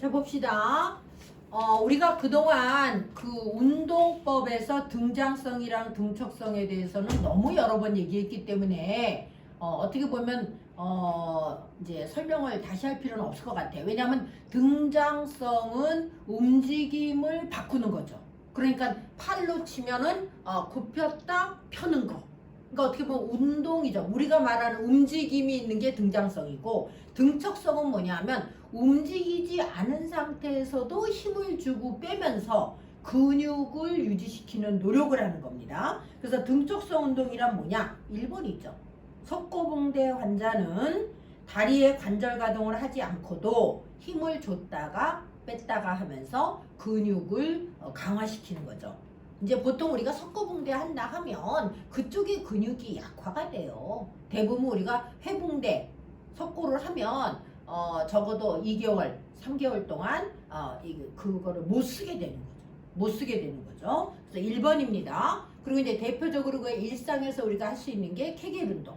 자, 봅시다. 우리가 그동안 그 운동법에서 등장성이랑 등척성에 대해서는 너무 여러 번 얘기했기 때문에 어떻게 보면 이제 설명을 다시 할 필요는 없을 것 같아요. 왜냐하면 등장성은 움직임을 바꾸는 거죠. 그러니까 팔로 치면은 굽혔다 펴는 거. 그러니까 어떻게 보면 운동이죠. 우리가 말하는 움직임이 있는 게 등장성이고, 등척성은 뭐냐면 움직이지 않은 상태에서도 힘을 주고 빼면서 근육을 유지시키는 노력을 하는 겁니다. 그래서 등척성 운동이란 뭐냐? 1번이죠. 석고붕대 환자는 다리의 관절 가동을 하지 않고도 힘을 줬다가 뺐다가 하면서 근육을 강화시키는 거죠. 이제 보통 우리가 석고붕대 한다 하면 그쪽의 근육이 약화가 돼요. 대부분 우리가 회붕대, 석고를 하면 적어도 2개월, 3개월 동안 그거를 못 쓰게 되는 거죠. 못 쓰게 되는 거죠. 그래서 1번입니다. 그리고 이제 대표적으로 그 일상에서 우리가 할 수 있는 게 케겔 운동.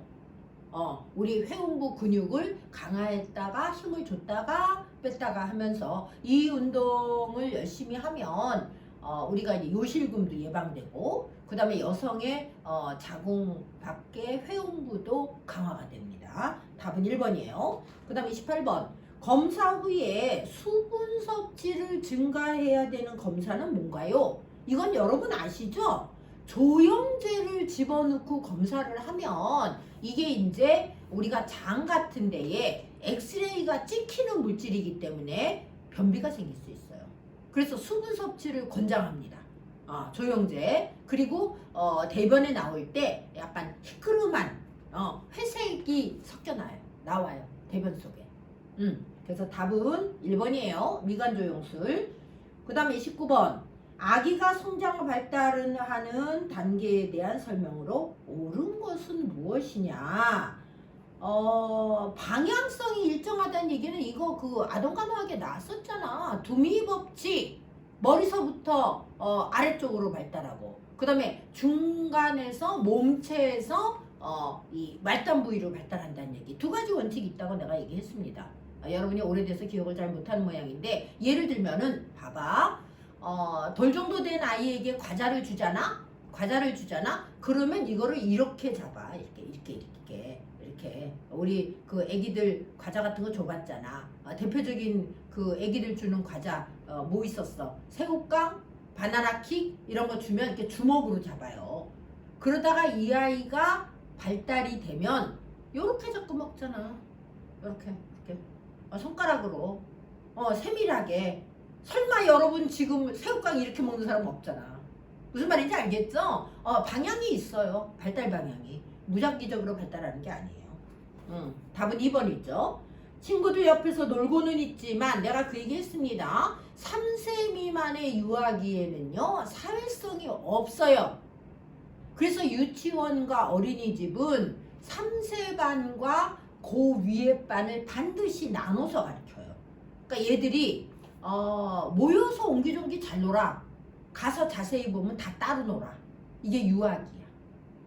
우리 회음부 근육을 강화했다가 힘을 줬다가 뺐다가 하면서 이 운동을 열심히 하면 우리가 이제 요실금도 예방되고, 그 다음에 여성의 자궁 밖의 회음부도 강화가 됩니다. 답은 1번이에요. 그 다음에 28번. 검사 후에 수분 섭취를 증가해야 되는 검사는 뭔가요? 이건 여러분 아시죠? 조영제를 집어넣고 검사를 하면 이게 이제 우리가 장 같은 데에 엑스레이가 찍히는 물질이기 때문에 변비가 생길 수 있어요. 그래서 수분 섭취를 권장합니다. 조영제. 그리고 대변에 나올 때 약간 희끄름한 회색이 나와요. 대변 속에. 그래서 답은 1번이에요. 미간조영술. 그 다음에 29번. 아기가 성장 발달을 하는 단계에 대한 설명으로 옳은 것은 무엇이냐? 방향성이 일정하다는 얘기는 이거 그 아동간호학에 나왔었잖아. 두미 법칙. 머리서부터 아래쪽으로 발달하고, 그 다음에 중간에서 몸체에서 이 말단 부위로 발달한다는 얘기. 두 가지 원칙이 있다고 내가 얘기했습니다. 여러분이 오래돼서 기억을 잘 못하는 모양인데, 예를 들면은 봐봐. 돌 정도 된 아이에게 과자를 주잖아. 그러면 이거를 이렇게 잡아. 이렇게. 우리 그 애기들 과자 같은 거 줘봤잖아. 대표적인 그 애기들 주는 과자 뭐 있었어? 새우깡, 바나나킥 이런 거 주면 이렇게 주먹으로 잡아요. 그러다가 이 아이가 발달이 되면 요렇게 잡고 먹잖아. 이렇게 손가락으로 세밀하게. 설마 여러분 지금 새우깡 이렇게 먹는 사람 없잖아. 무슨 말인지 알겠죠? 방향이 있어요. 발달 방향이. 무작위적으로 발달하는 게 아니에요. 답은 2번이죠. 친구들 옆에서 놀고는 있지만 내가 그 얘기 했습니다. 3세 미만의 유아기에는요, 사회성이 없어요. 그래서 유치원과 어린이집은 3세 반과 그 위에 반을 반드시 나눠서 가르쳐요. 그러니까 얘들이 모여서 옹기종기 잘 놀아. 가서 자세히 보면 다 따로 놀아. 이게 유아기야.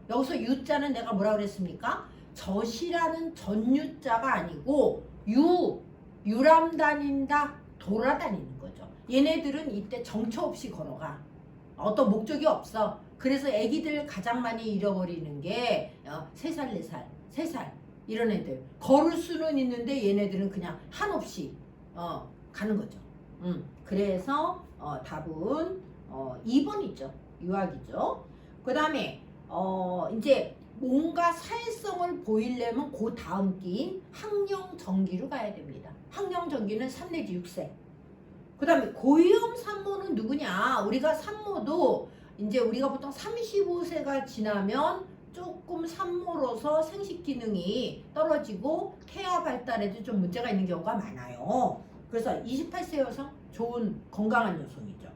여기서 유자는 내가 뭐라 그랬습니까? 젖이라는 전유자가 아니고 유람 다닌다, 돌아다니는 거죠. 얘네들은 이때 정처 없이 걸어가. 어떤 목적이 없어. 그래서 애기들 가장 많이 잃어버리는 게 3살, 4살, 3살 이런 애들. 걸을 수는 있는데 얘네들은 그냥 한없이 가는 거죠. 그래서 답은 2번이죠. 유아기죠. 그 다음에 이제 뭔가 사회성을 보이려면 그 다음 기인 학령정기로 가야 됩니다. 학령정기는 3 내지 6세. 그 다음에 고위험 산모는 누구냐? 우리가 산모도 이제 우리가 보통 35세가 지나면 조금 산모로서 생식 기능이 떨어지고 태아 발달에도 좀 문제가 있는 경우가 많아요. 그래서 28세 여성 좋은 건강한 여성이죠.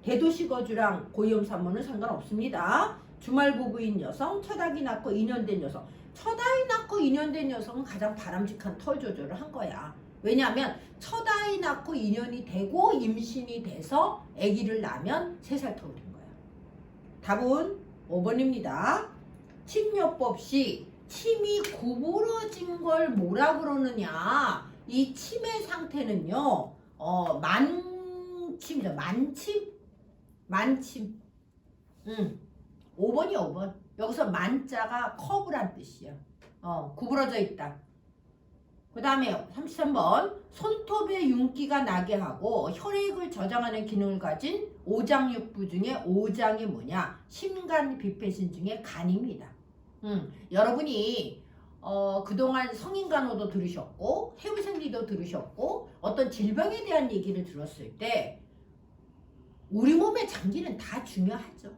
대도시 거주랑 고위험 산모는 상관없습니다. 주말 부부인 여성, 첫 아기 낳고 2년 된 여성. 첫 아이 낳고 2년 된 여성은 가장 바람직한 털 조절을 한 거야. 왜냐하면 첫 아이 낳고 2년이 되고 임신이 돼서 아기를 낳으면 3살 터울인 거야. 답은 5번입니다. 침요법 시 침이 구부러진 걸 뭐라 그러느냐? 이 침의 상태는요, 만침이죠. 만침. 5번이야, 5번. 여기서 만자가 커브란 뜻이야. 구부러져 있다. 그 다음에 33번. 손톱에 윤기가 나게 하고 혈액을 저장하는 기능을 가진 오장육부 중에 오장이 뭐냐? 심간비폐신 중에 간입니다. 여러분이 그동안 성인간호도 들으셨고 해부생리도 들으셨고 어떤 질병에 대한 얘기를 들었을 때 우리 몸의 장기는 다 중요하죠.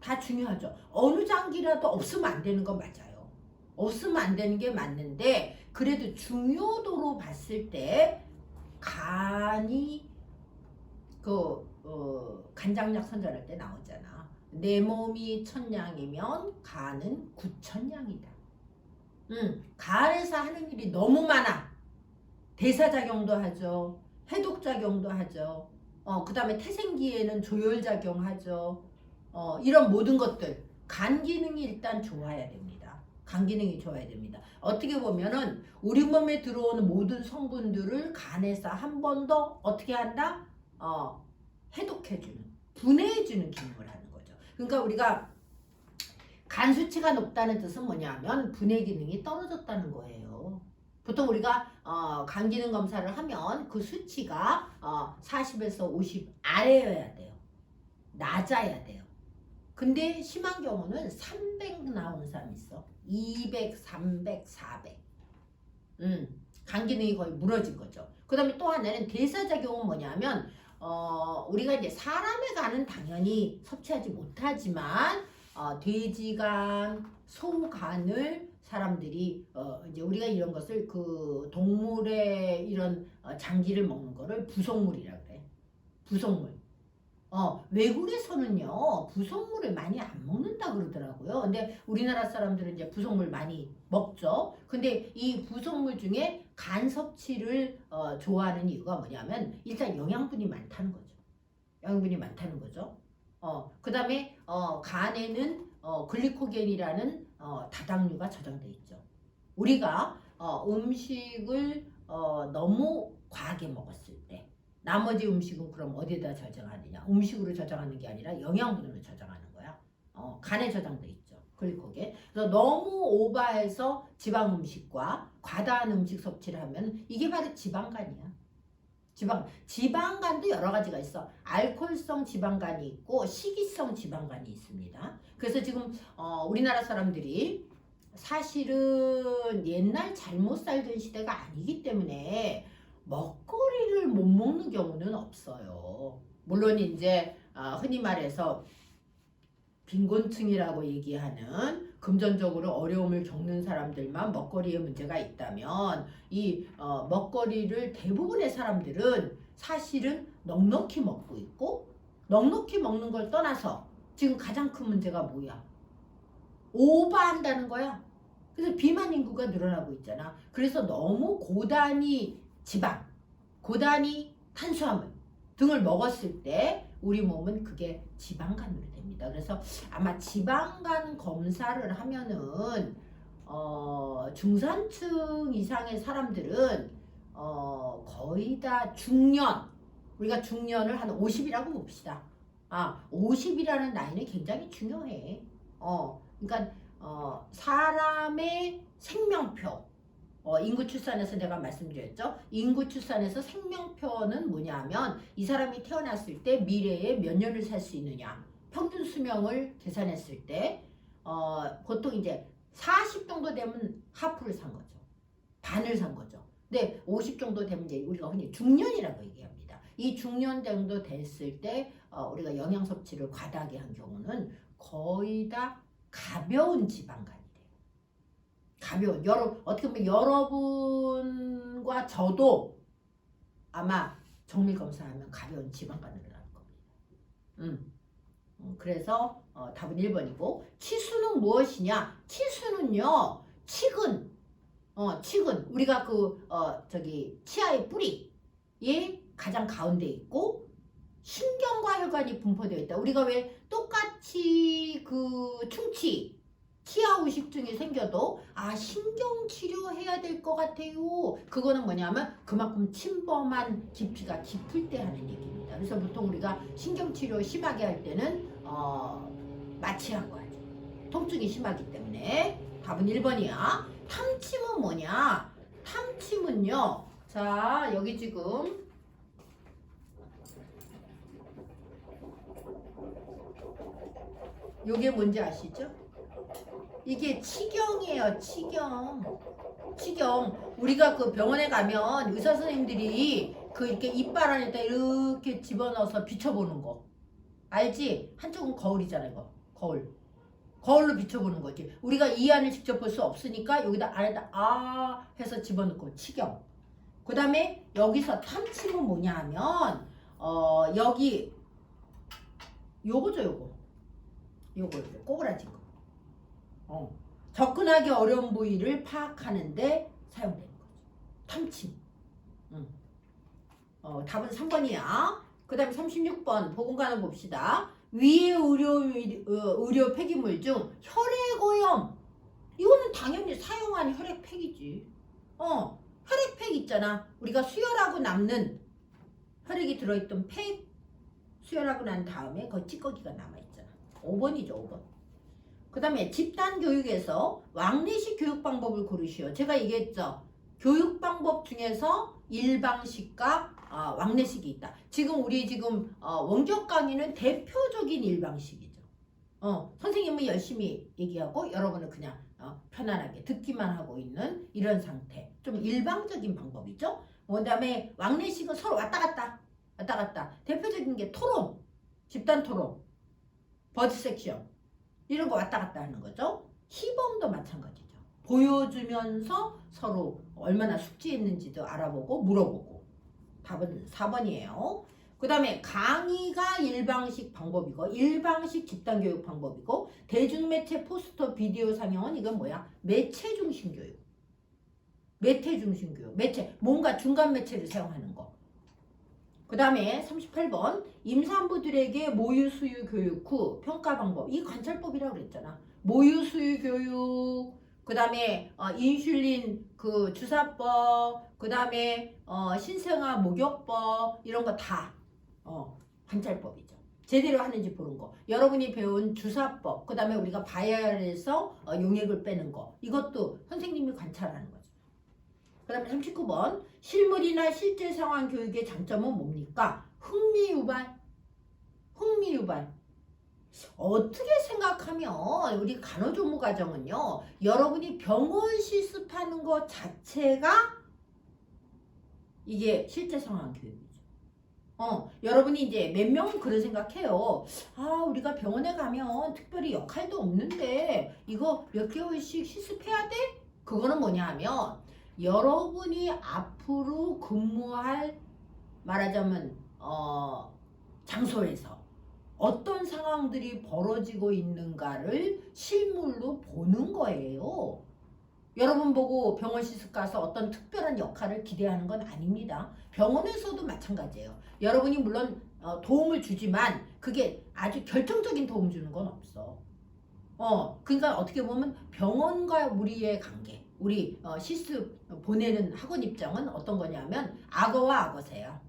다 중요하죠. 어느 장기라도 없으면 안 되는 건 맞아요. 없으면 안 되는 게 맞는데 그래도 중요도로 봤을 때 간이 간장약 선전할 때 나오잖아. 내 몸이 1000냥이면 간은 9000냥이다. 간에서 하는 일이 너무 많아. 대사작용도 하죠. 해독작용도 하죠. 그 다음에 태생기에는 조혈작용하죠. 이런 모든 것들. 간 기능이 일단 좋아야 됩니다. 간 기능이 좋아야 됩니다. 어떻게 보면은 우리 몸에 들어오는 모든 성분들을 간에서 한 번 더 어떻게 한다? 해독해주는, 분해해주는 기능을 하는 거죠. 그러니까 우리가 간 수치가 높다는 뜻은 뭐냐면 분해 기능이 떨어졌다는 거예요. 보통 우리가 간 기능 검사를 하면 그 수치가 40에서 50 아래여야 돼요. 낮아야 돼요. 근데 심한 경우는 300 나오는 사람이 있어. 200, 300, 400. 간 기능이 거의 무너진 거죠. 그 다음에 또 하나는 대사작용은 뭐냐면 우리가 이제 사람의 간은 당연히 섭취하지 못하지만 돼지간, 소간을 사람들이 이제 우리가 이런 것을 그 동물의 이런 장기를 먹는 거를 부속물이라 그래. 부속물. 외국에서는요 부속물을 많이 안 먹는다 그러더라고요. 근데 우리나라 사람들은 이제 부속물 많이 먹죠. 근데 이 부속물 중에 간 섭취를 좋아하는 이유가 뭐냐면 일단 영양분이 많다는 거죠. 영양분이 많다는 거죠. 그 다음에 간에는 글리코겐이라는 다당류가 저장돼 있죠. 우리가 음식을 너무 과하게 먹었을 때 나머지 음식은 그럼 어디에다 저장하느냐? 음식으로 저장하는 게 아니라 영양분으로 저장하는 거야. 간에 저장돼 있죠. 글리코겐. 그래서 너무 오버해서 지방 음식과 과다한 음식 섭취를 하면 이게 바로 지방간이야. 지방간도 여러 가지가 있어. 알코올성 지방간이 있고 식이성 지방간이 있습니다. 그래서 지금 우리나라 사람들이 사실은 옛날 잘못 살던 시대가 아니기 때문에 먹거리를 못 먹는 경우는 없어요. 물론 이제 흔히 말해서 빈곤층이라고 얘기하는 금전적으로 어려움을 겪는 사람들만 먹거리에 문제가 있다면 이 먹거리를 대부분의 사람들은 사실은 넉넉히 먹고 있고 넉넉히 먹는 걸 떠나서 지금 가장 큰 문제가 뭐야? 오버한다는 거야. 그래서 비만 인구가 늘어나고 있잖아. 그래서 너무 고단위 지방, 고단위 탄수화물 등을 먹었을 때 우리 몸은 그게 지방간으로 됩니다. 그래서 아마 지방간 검사를 하면은 중산층 이상의 사람들은 거의 다 중년, 우리가 중년을 한 50이라고 봅시다. 50이라는 나이는 굉장히 중요해. 그러니까 사람의 생명표, 인구 출산에서 내가 말씀드렸죠. 인구 출산에서 생명표는 뭐냐면 이 사람이 태어났을 때 미래에 몇 년을 살 수 있느냐. 평균 수명을 계산했을 때 보통 이제 40 정도 되면 하프를 산 거죠. 반을 산 거죠. 근데 50 정도 되면 이제 우리가 흔히 중년이라고 얘기합니다. 이 중년 정도 됐을 때 우리가 영양 섭취를 과다하게 한 경우는 거의 다 가벼운 지방간이 돼요. 가벼운. 어떻게 보면 여러분과 저도 아마 정밀 검사하면 가벼운 지방간으로 나올 겁니다. 그래서 답은 1번이고 치수는 무엇이냐? 치수는요. 칙은 우리가 치아의 뿌리에 가장 가운데 있고 신경과 혈관이 분포되어 있다. 우리가 왜 똑같이 그 충치 치아후식증이 생겨도 신경치료해야 될 것 같아요. 그거는 뭐냐면 그만큼 침범한 깊이가 깊을 때 하는 얘기입니다. 그래서 보통 우리가 신경치료 심하게 할 때는 마취하고 하죠. 통증이 심하기 때문에. 답은 1번이야. 탐침은 뭐냐? 탐침은요. 자, 여기 지금 요게 뭔지 아시죠? 이게 치경이에요. 치경. 우리가 그 병원에 가면 의사 선생님들이 그 이렇게 이빨 안에다 이렇게 집어넣어서 비춰보는 거 알지? 한쪽은 거울이잖아. 이거 거울로 비춰보는 거지. 우리가 이 안을 직접 볼 수 없으니까 여기다 안에다 해서 집어넣고 치경. 그 다음에 여기서 탐침은 뭐냐 하면 여기 요거죠. 요거 꼬부라진 거. 접근하기 어려운 부위를 파악하는데 사용되는 거죠. 탐침. 답은 3번이야. 그 다음에 36번 보건관을 봅시다. 위의 의료 폐기물 중 혈액오염. 이거는 당연히 사용한 혈액팩이지. 혈액팩 있잖아. 우리가 수혈하고 남는 혈액이 들어있던 팩. 수혈하고 난 다음에 그 찌꺼기가 남아있잖아. 5번이죠. 5번. 그 다음에 집단 교육에서 왕래식 교육 방법을 고르시오. 제가 얘기했죠. 교육 방법 중에서 일방식과 왕래식이 있다. 우리 원격 강의는 대표적인 일방식이죠. 선생님은 열심히 얘기하고 여러분은 그냥 편안하게 듣기만 하고 있는 이런 상태. 좀 일방적인 방법이죠. 그 다음에 왕래식은 서로 왔다 갔다. 대표적인 게 토론, 집단 토론, 버드 섹션 이런 거 왔다 갔다 하는 거죠. 시범도 마찬가지죠. 보여주면서 서로 얼마나 숙지했는지도 알아보고 물어보고. 답은 4번이에요. 그 다음에 강의가 일방식 방법이고 일방식 집단교육 방법이고 대중매체 포스터 비디오 상영은 이건 뭐야? 매체 중심 교육. 매체 뭔가 중간 매체를 사용하는 거. 그 다음에 38번 임산부들에게 모유수유 교육 후 평가 방법. 이 관찰법이라고 그랬잖아. 모유수유 교육, 그 다음에 인슐린 그 주사법, 그 다음에 신생아 목욕법 이런 거 다 관찰법이죠. 제대로 하는지 보는 거. 여러분이 배운 주사법, 그 다음에 우리가 바이알에서 용액을 빼는 거. 이것도 선생님이 관찰하는 거죠. 그 다음에 39번 실물이나 실제 상황 교육의 장점은 뭡니까? 흥미유발. 어떻게 생각하면 우리 간호조무과정은요. 여러분이 병원 실습하는 것 자체가 이게 실제 상황 교육이죠. 여러분이 이제 몇 명은 그런 생각해요. 우리가 병원에 가면 특별히 역할도 없는데 이거 몇 개월씩 실습해야 돼? 그거는 뭐냐 하면 여러분이 앞으로 근무할 말하자면 장소에서 어떤 상황들이 벌어지고 있는가를 실물로 보는 거예요. 여러분 보고 병원 실습 가서 어떤 특별한 역할을 기대하는 건 아닙니다. 병원에서도 마찬가지예요. 여러분이 물론 도움을 주지만 그게 아주 결정적인 도움 주는 건 없어. 그러니까 어떻게 보면 병원과 우리의 관계, 우리 실습 보내는 학원 입장은 어떤 거냐면 악어와 악어새야.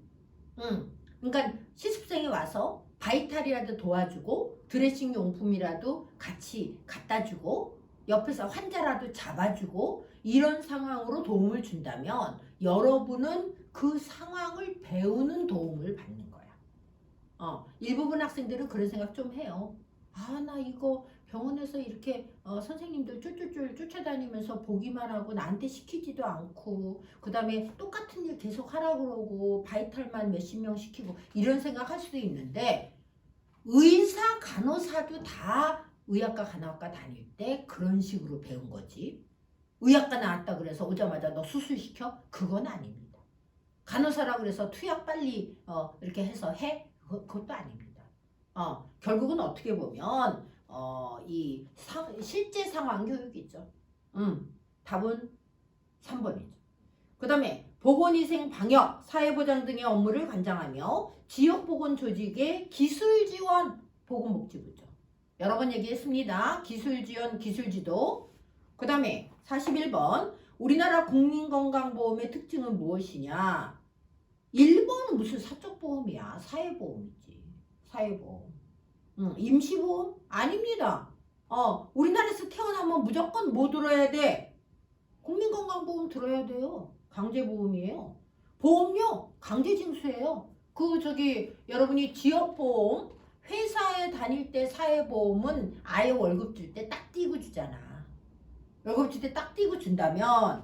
그러니까 실습생이 와서 바이탈이라도 도와주고 드레싱 용품이라도 같이 갖다 주고 옆에서 환자라도 잡아주고 이런 상황으로 도움을 준다면 여러분은 그 상황을 배우는 도움을 받는 거야. 일부분 학생들은 그런 생각 좀 해요. 나 이거 병원에서 이렇게 선생님들 쫄쫄쫄 쫓아다니면서 보기만 하고 나한테 시키지도 않고 그 다음에 똑같은 일 계속 하라고 그러고 바이탈만 몇십 명 시키고 이런 생각 할 수도 있는데 의사 간호사도 다 의학과 간호학과 다닐 때 그런 식으로 배운 거지. 의학과 나왔다 그래서 오자마자 너 수술시켜? 그건 아닙니다. 간호사라 그래서 투약 빨리 이렇게 해서 해? 그것도 아닙니다. 결국은 어떻게 보면 실제 상황 교육이죠. 답은 3번이죠. 그 다음에 보건위생 방역, 사회보장 등의 업무를 관장하며 지역보건 조직의 기술 지원, 보건복지부죠. 여러 번 얘기했습니다. 기술지원, 기술지도. 그 다음에 41번. 우리나라 국민건강보험의 특징은 무엇이냐? 1번은 무슨 사적보험이야. 사회보험이지. 사회보험. 임시보험? 아닙니다. 우리나라에서 태어나면 무조건 뭐 들어야 돼? 국민건강보험 들어야 돼요. 강제보험이에요. 보험료 강제징수예요. 여러분이 지역보험 회사에 다닐 때 사회보험은 아예 월급 줄 때 딱 띄고 주잖아. 월급 줄 때 딱 띄고 준다면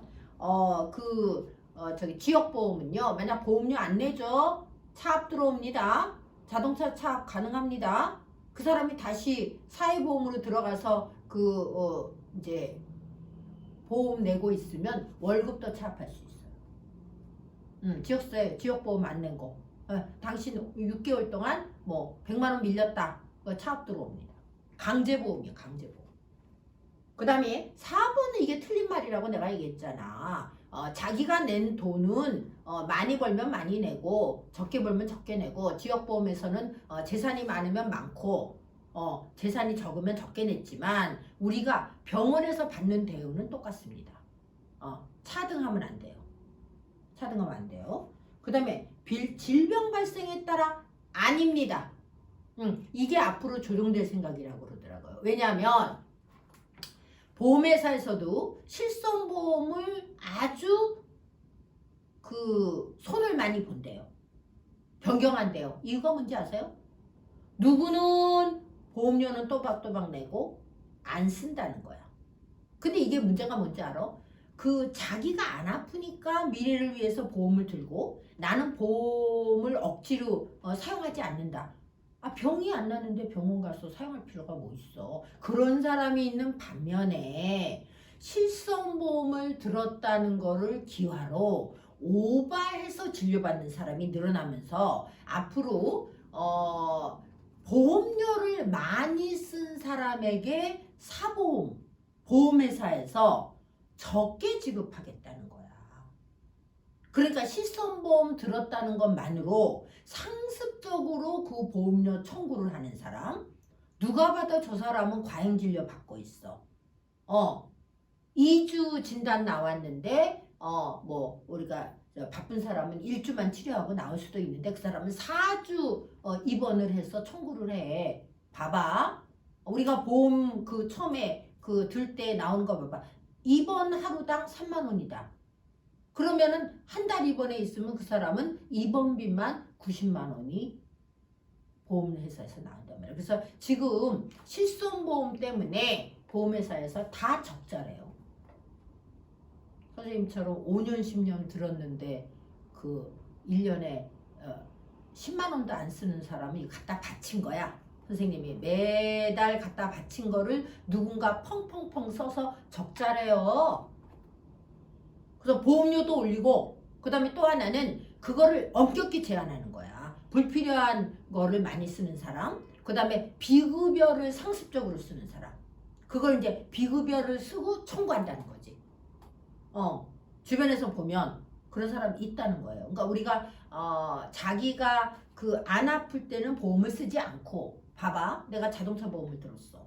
지역보험은요. 만약 보험료 안 내죠. 차압 들어옵니다. 자동차 차압 가능합니다. 그 사람이 다시 사회보험으로 들어가서 이제 보험 내고 있으면 월급도 차압할 수 있어요. 지역보험 안 낸 거. 당신 6개월 동안 뭐 100만 원 밀렸다. 차압 들어옵니다. 강제보험이에요. 강제보험. 그 다음에 4번은 이게 틀린 말이라고 내가 얘기했잖아. 자기가 낸 돈은 많이 벌면 많이 내고 적게 벌면 적게 내고 지역보험에서는 재산이 많으면 많고 재산이 적으면 적게 냈지만 우리가 병원에서 받는 대우는 똑같습니다. 차등하면 안 돼요. 차등하면 안 돼요. 그 다음에 질병 발생에 따라 아닙니다. 이게 앞으로 조정될 생각이라고 그러더라고요. 왜냐하면 보험회사에서도 실손보험을 아주 손을 많이 본대요. 변경한대요. 이유가 뭔지 아세요? 누구는 보험료는 또박또박 내고 안 쓴다는 거야. 근데 이게 문제가 뭔지 알아? 자기가 안 아프니까 미래를 위해서 보험을 들고 나는 보험을 억지로 사용하지 않는다. 병이 안 나는데 병원 가서 사용할 필요가 뭐 있어. 그런 사람이 있는 반면에 실손보험을 들었다는 거를 기화로 오바해서 진료받는 사람이 늘어나면서 앞으로 보험료를 많이 쓴 사람에게 사보험, 보험회사에서 적게 지급하겠다는 거야. 그러니까 실손보험 들었다는 것만으로 상습적으로 그 보험료 청구를 하는 사람, 누가 봐도 저 사람은 과잉진료 받고 있어. 2주 진단 나왔는데 우리가 바쁜 사람은 1주만 치료하고 나올 수도 있는데 그 사람은 4주 입원을 해서 청구를 해. 봐봐. 우리가 보험 처음에 들 때 나오는 거 봐봐. 입원 하루당 3만 원이다. 그러면은 한 달 입원해 있으면 그 사람은 입원비만 90만 원이 보험회사에서 나온단 말이에요. 그래서 지금 실손보험 때문에 보험회사에서 다 적자래요. 선생님처럼 5년 10년 들었는데 1년에 10만 원도 안 쓰는 사람이 갖다 바친 거야. 선생님이 매달 갖다 바친 거를 누군가 펑펑펑 써서 적자래요. 그래서 보험료도 올리고 그 다음에 또 하나는 그거를 엄격히 제한하는 거야. 불필요한 거를 많이 쓰는 사람, 그 다음에 비급여를 상습적으로 쓰는 사람, 그걸 이제 비급여를 쓰고 청구한다는 거지. 주변에서 보면 그런 사람이 있다는 거예요. 그러니까 우리가 자기가 안 아플 때는 보험을 쓰지 않고 봐봐. 내가 자동차 보험을 들었어.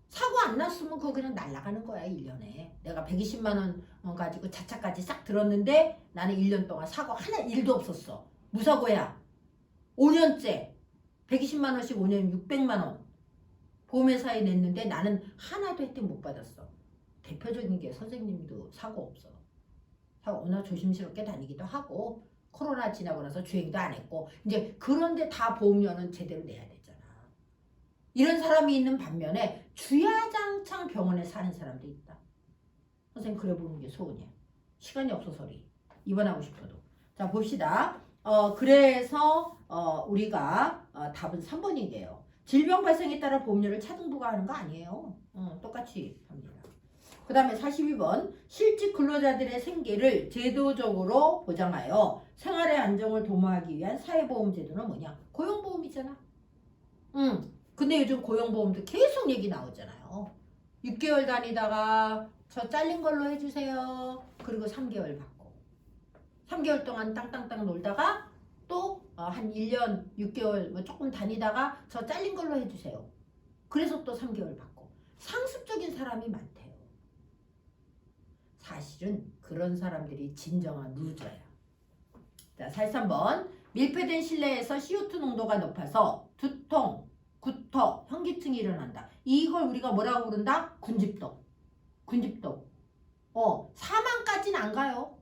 사고 안 났으면 그거 그냥 날아가는 거야. 1년에. 내가 120만 원 가지고 자차까지 싹 들었는데 나는 1년 동안 사고 하나 1도 없었어. 무사고야. 5년째 120만 원씩 5년 600만 원 보험회사에 냈는데 나는 하나도 혜택 못 받았어. 대표적인 게 선생님도 사고 없어. 사고 워낙 조심스럽게 다니기도 하고 코로나 지나고 나서 주행도 안 했고 이제 그런데 다 보험료는 제대로 내야 되잖아. 이런 사람이 있는 반면에 주야장창 병원에 사는 사람도 있다. 선생님 그래 보는 게 소원이야. 시간이 없어서리 입원하고 싶어도. 자 봅시다. 그래서 우리가 답은 3번이게요. 질병 발생에 따라 보험료를 차등 부과하는 거 아니에요. 똑같이 합니다. 그 다음에 42번 실직 근로자들의 생계를 제도적으로 보장하여 생활의 안정을 도모하기 위한 사회보험 제도는 뭐냐? 고용보험이잖아. 근데 요즘 고용보험도 계속 얘기 나오잖아요. 6개월 다니다가 저 잘린 걸로 해주세요. 그리고 3개월 받고 3개월 동안 땅땅땅 놀다가 또 한 1년 6개월 뭐 조금 다니다가 저 잘린 걸로 해주세요. 그래서 또 3개월 받고. 상습적인 사람이 많대요. 사실은 그런 사람들이 진정한 루저야. 자, 43번. 밀폐된 실내에서 CO2 농도가 높아서 두통, 구토, 현기증이 일어난다. 이걸 우리가 뭐라고 부른다? 군집독. 군집독. 사망까지는 안 가요.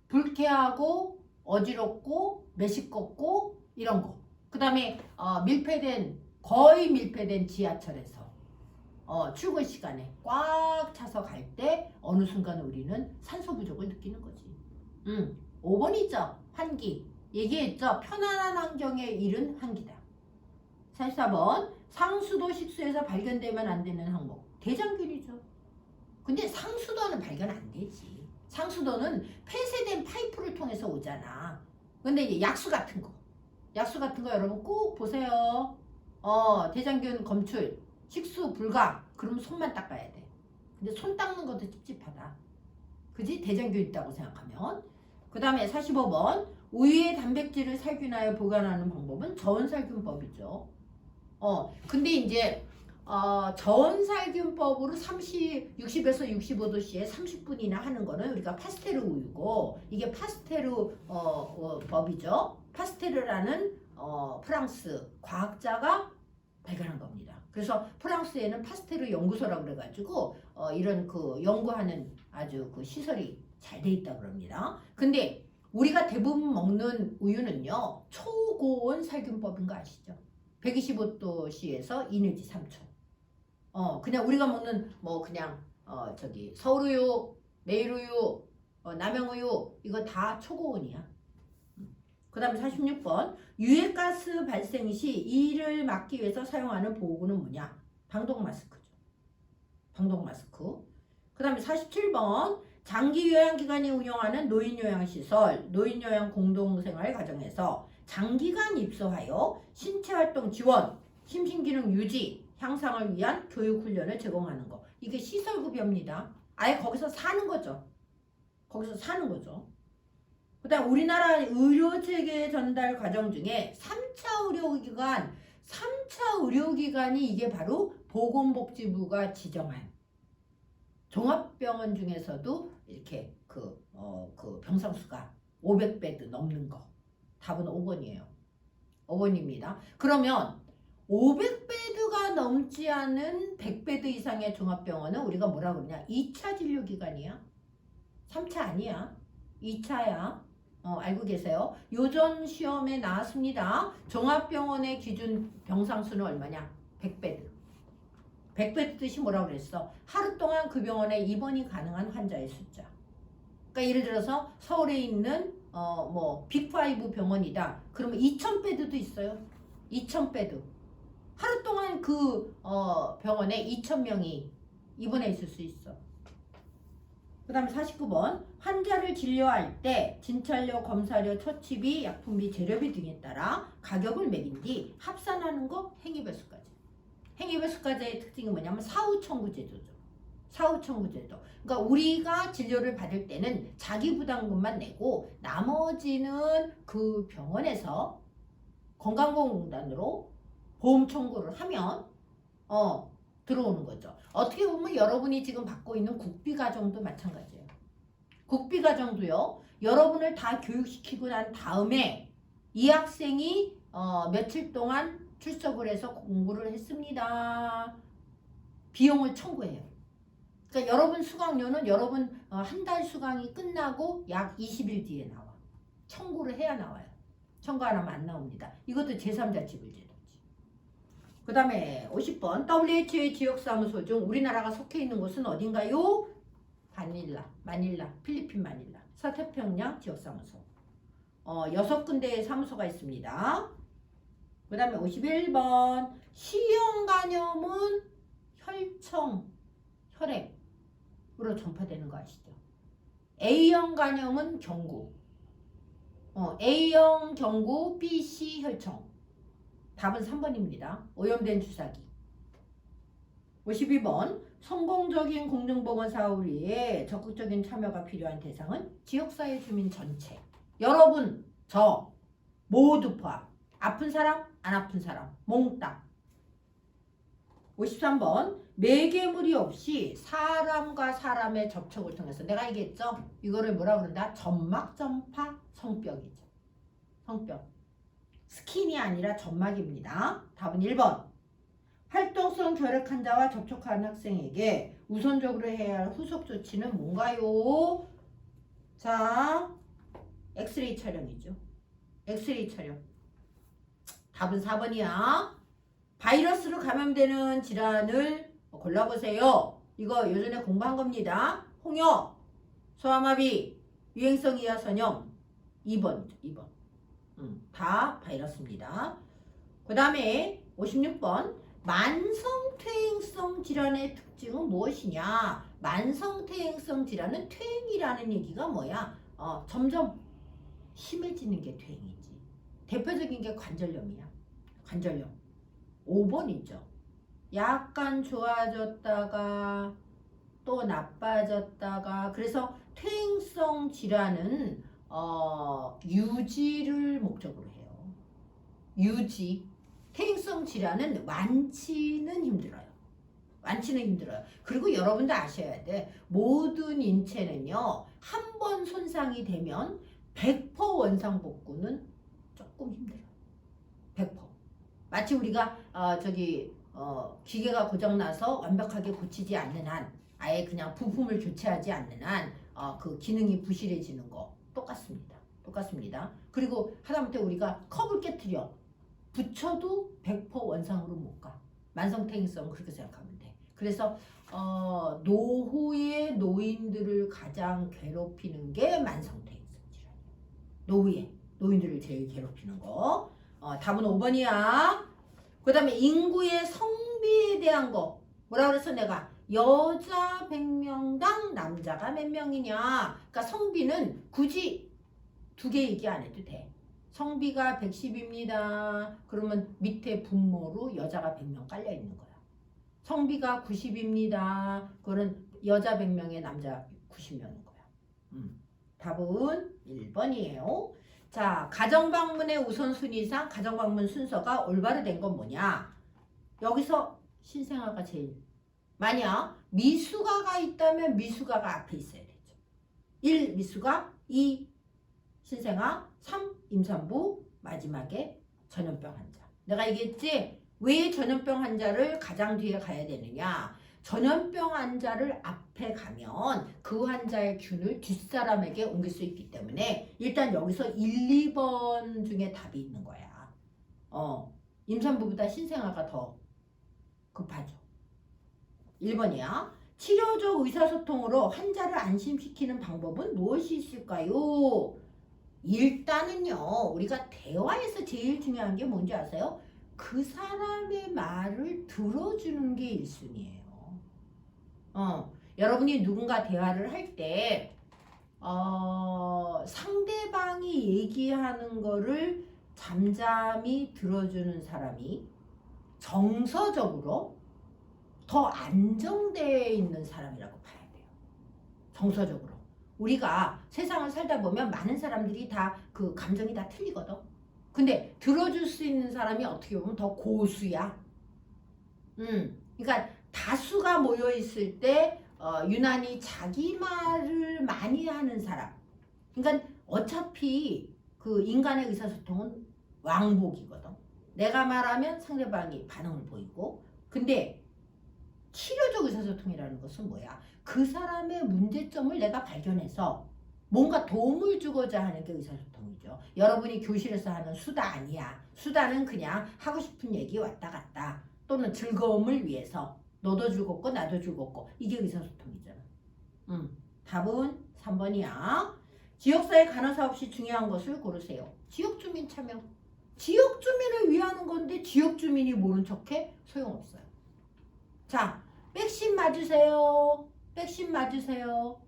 불쾌하고 어지럽고 메시껍고 이런 거. 그 다음에 거의 밀폐된 지하철에서 출근 시간에 꽉 차서 갈 때 어느 순간 우리는 산소 부족을 느끼는 거지. 5번이죠. 환기. 얘기했죠. 편안한 환경에 이른 환기다. 44번. 상수도 식수에서 발견되면 안 되는 항목. 대장균이죠. 근데 상수도는 발견 안 되지. 상수도는 폐쇄된 파이프를 통해서 오잖아. 근데 이제 약수 같은 거 여러분 꼭 보세요. 대장균 검출, 식수 불가. 그러면 손만 닦아야 돼. 근데 손 닦는 것도 찝찝하다. 그지? 대장균 있다고 생각하면. 그 다음에 45번. 우유의 단백질을 살균하여 보관하는 방법은 저온살균법이죠. 근데 이제 저온살균법으로 60에서 65도씨에 30분이나 하는 거는 우리가 파스테르 우유고, 이게 파스테르 법이죠. 파스테르라는 프랑스 과학자가 발견한 겁니다. 그래서 프랑스에는 파스테르 연구소라고 그래가지고 이런 그 연구하는 아주 그 시설이 잘 돼 있다 그럽니다. 근데 우리가 대부분 먹는 우유는요, 초고온 살균법인 거 아시죠? 125도씨에서 2 내지 3초. 그냥 우리가 먹는 그냥 서울우유, 매일우유, 남양우유 이거 다 초고온이야. 그 다음에 46번. 유해가스 발생 시 이를 막기 위해서 사용하는 보호구는 뭐냐? 방독마스크죠. 방독마스크. 그 다음에 47번. 장기 요양기관이 운영하는 노인요양시설, 노인요양 공동생활 가정에서 장기간 입소하여 신체활동 지원, 심신기능 유지, 향상을 위한 교육훈련을 제공하는 거. 이게 시설급여입니다. 아예 거기서 사는 거죠. 그 다음 우리나라 의료체계 전달 과정 중에 3차 의료기관이 이게 바로 보건복지부가 지정한 종합병원 중에서도 이렇게 그 병상수가 500베드 넘는 거. 답은 5번이에요. 5번입니다. 그러면 500베드가 넘지 않은 100베드 이상의 종합병원은 우리가 뭐라 그러냐? 2차 진료기관이야. 3차 아니야. 2차야. 알고 계세요? 요전 시험에 나왔습니다. 종합병원의 기준 병상수는 얼마냐? 100베드. 100베드 뜻이 뭐라고 그랬어? 하루 동안 그 병원에 입원이 가능한 환자의 숫자. 그러니까 예를 들어서 서울에 있는 빅5 병원이다. 그러면 2000베드도 있어요. 2000베드. 하루 동안 그 병원에 2000명이 입원해 있을 수 있어. 그 다음에 49번. 환자를 진료할 때 진찰료, 검사료, 처치비, 약품비, 재료비 등에 따라 가격을 매긴 뒤 합산하는 거 행위배수까지. 행위배수까지의 특징이 뭐냐면 사후청구제도죠. 사후청구제도. 그러니까 우리가 진료를 받을 때는 자기부담금만 내고 나머지는 그 병원에서 건강보험공단으로 보험 청구를 하면 들어오는 거죠. 어떻게 보면 여러분이 지금 받고 있는 국비가정도 마찬가지예요. 국비가정도요. 여러분을 다 교육시키고 난 다음에 이 학생이 며칠 동안 출석을 해서 공부를 했습니다. 비용을 청구해요. 그러니까 여러분 수강료는 여러분 한 달 수강이 끝나고 약 20일 뒤에 나와. 청구를 해야 나와요. 청구 안 하면 안 나옵니다. 이것도 제3자 지불제도지. 그 다음에 50번. WHO의 지역사무소 중 우리나라가 속해 있는 곳은 어딘가요? 마닐라, 필리핀 마닐라. 서태평양 지역사무소. 6군데의 사무소가 있습니다. 그 다음에 51번. C형 간염은 혈액으로 전파되는 거 아시죠? A형 간염은 경구. A형 경구, B, C 혈청. 답은 3번입니다. 오염된 주사기. 52번. 성공적인 공중보건 사업을 위해 적극적인 참여가 필요한 대상은 지역사회 주민 전체. 여러분, 저 모두 포함. 아픈 사람, 안 아픈 사람, 몽땅. 53번. 매개물이 없이 사람과 사람의 접촉을 통해서 내가 얘기했죠? 이거를 뭐라 그런다? 점막전파 성병이죠. 성병. 스킨이 아니라 점막입니다. 답은 1번. 활동성 결핵 환자와 접촉한 학생에게 우선적으로 해야 할 후속 조치는 뭔가요? 자, 엑스레이 촬영이죠. 엑스레이 촬영. 답은 4번이야. 바이러스로 감염되는 질환을 골라보세요. 이거 예전에 공부한 겁니다. 홍역, 소아마비, 유행성 이하선염. 2번이죠. 2번. 다 바이러스입니다. 그 다음에 56번. 만성퇴행성 질환의 특징은 무엇이냐? 만성퇴행성 질환은 퇴행이라는 얘기가 뭐야? 점점 심해지는 게 퇴행이지. 대표적인 게 관절염이야. 관절염. 5번이죠. 약간 좋아졌다가 또 나빠졌다가. 그래서 퇴행성 질환은 유지를 목적으로 해요. 유지. 퇴행성 질환은 완치는 힘들어요. 완치는 힘들어요. 그리고 여러분도 아셔야 돼. 모든 인체는요, 한 번 손상이 되면 100% 원상복구는 조금 힘들어요. 100%. 마치 우리가 기계가 고장나서 완벽하게 고치지 않는 한, 아예 그냥 부품을 교체하지 않는 한 그 기능이 부실해지는 거 똑같습니다. 똑같습니다. 그리고 하다못해 우리가 컵을 깨트려 붙여도 100% 원상으로 못 가. 만성퇴행성 그렇게 생각하면 돼. 그래서 노후의 노인들을 가장 괴롭히는 게 만성퇴행성 질환이에요. 노인들을 제일 괴롭히는 거. 답은 5번이야. 그 다음에 인구의 성비에 대한 거. 뭐라 그랬어 내가? 여자 100명당 남자가 몇 명이냐. 그러니까 성비는 굳이 두 개 얘기 안 해도 돼. 성비가 110입니다. 그러면 밑에 분모로 여자가 100명 깔려 있는 거야. 성비가 90입니다. 그거는 여자 100명에 남자 90명인 거야. 답은 1번이에요. 자, 가정방문의 우선순위상 가정방문 순서가 올바로 된 건 뭐냐? 여기서 신생아가 제일. 만약 미숙아가 있다면 미숙아가 앞에 있어야 되죠. 1. 미숙아, 2. 신생아, 3. 임산부, 마지막에 전염병 환자. 내가 얘기했지? 왜 전염병 환자를 가장 뒤에 가야 되느냐? 전염병 환자를 앞에 가면 그 환자의 균을 뒷사람에게 옮길 수 있기 때문에 일단 여기서 1, 2번 중에 답이 있는 거야. 임산부보다 신생아가 더 급하죠. 1번이야. 치료적 의사소통으로 환자를 안심시키는 방법은 무엇이 있을까요? 일단은요, 우리가 대화에서 제일 중요한 게 뭔지 아세요? 그 사람의 말을 들어주는 게 1순위예요. 여러분이 누군가 대화를 할 때, 상대방이 얘기하는 거를 잠잠히 들어주는 사람이 정서적으로 더 안정되어 있는 사람이라고 봐야 돼요. 정서적으로. 우리가 세상을 살다 보면 많은 사람들이 다 그 감정이 다 틀리거든. 근데 들어줄 수 있는 사람이 어떻게 보면 더 고수야. 그러니까 다수가 모여 있을 때 유난히 자기 말을 많이 하는 사람. 그러니까 어차피 그 인간의 의사소통은 왕복이거든. 내가 말하면 상대방이 반응을 보이고. 근데 치료적 의사소통이라는 것은 뭐야? 그 사람의 문제점을 내가 발견해서 뭔가 도움을 주고자 하는 게 의사소통이죠. 여러분이 교실에서 하는 수다 아니야. 수다는 그냥 하고 싶은 얘기 왔다 갔다 또는 즐거움을 위해서 너도 즐겁고 나도 즐겁고 이게 의사소통이잖아. 답은 3번이야. 지역사회 간호사 없이 중요한 것을 고르세요. 지역주민 참여. 지역주민을 위하는 건데 지역주민이 모른 척해? 소용없어요. 자, 백신 맞으세요. 백신 맞으세요.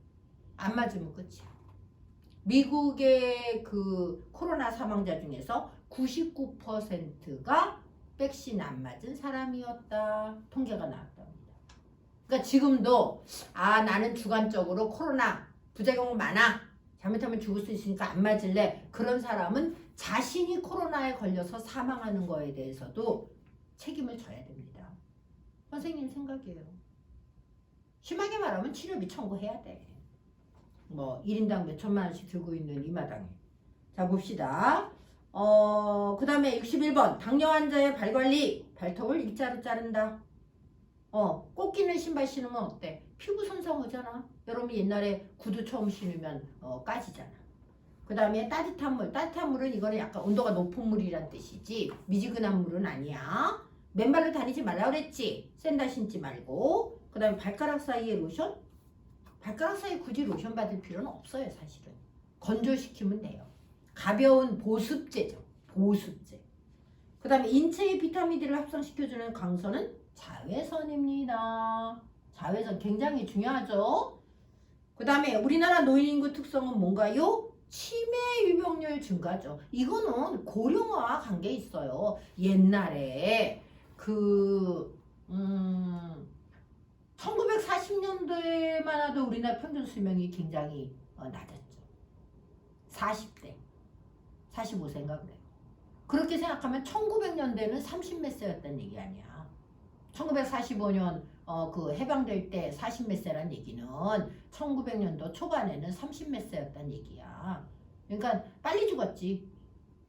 안 맞으면 끝이야. 미국의 그 코로나 사망자 중에서 99%가 백신 안 맞은 사람이었다. 통계가 나왔답니다. 그러니까 지금도 나는 주관적으로 코로나 부작용 많아. 잘못하면 죽을 수 있으니까 안 맞을래. 그런 사람은 자신이 코로나에 걸려서 사망하는 거에 대해서도 책임을 져야 됩니다. 선생님 생각이에요. 심하게 말하면 치료비 청구해야 돼. 뭐 1인당 몇 천만 원씩 들고 있는 이 마당에. 자 봅시다. 그 다음에 61번 당뇨 환자의 발관리. 발톱을 일자로 자른다. 꼭 끼는 신발 신으면 어때? 피부 손상 오잖아. 여러분 옛날에 구두 처음 신으면 까지잖아. 그 다음에 따뜻한 물. 따뜻한 물은 이거는 약간 온도가 높은 물이란 뜻이지 미지근한 물은 아니야. 맨발로 다니지 말라 그랬지. 샌들 신지 말고. 그 다음에 발가락 사이에 로션? 발가락 사이에 굳이 로션 받을 필요는 없어요 사실은. 건조시키면 돼요. 가벼운 보습제죠. 보습제. 그 다음에 인체의 비타민들을 합성시켜주는 강선은 자외선입니다. 자외선 굉장히 중요하죠. 그 다음에 우리나라 노인 인구 특성은 뭔가요? 치매 유병률 증가죠. 이거는 고령화와 관계 있어요. 옛날에 1940년대만 해도 우리나라 평균 수명이 굉장히 낮았죠. 40대, 45세인가 그래요. 그렇게 생각하면 1900년대는 30몇 세였다는 얘기 아니야. 1945년 그 해방될 때 40몇 세란 얘기는 1900년도 초반에는 30몇 세였다는 얘기야. 그러니까 빨리 죽었지.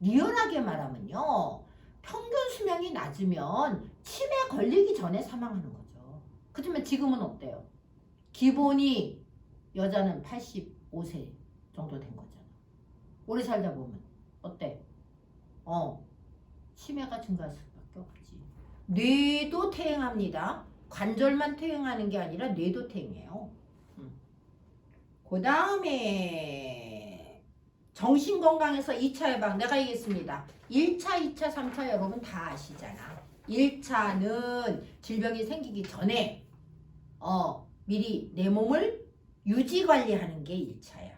리얼하게 말하면요. 평균 수명이 낮으면 치매 걸리기 전에 사망하는 거죠. 그렇지만 지금은 어때요? 기본이 여자는 85세 정도 된 거잖아. 오래 살다 보면 어때? 치매가 증가할 수밖에 없지. 뇌도 퇴행합니다. 관절만 퇴행하는 게 아니라 뇌도 퇴행해요. 그 다음에 정신건강에서 2차 예방 내가 얘기했습니다. 1차, 2차, 3차 여러분 다 아시잖아. 1차는 질병이 생기기 전에 미리 내 몸을 유지 관리하는 게 1차야.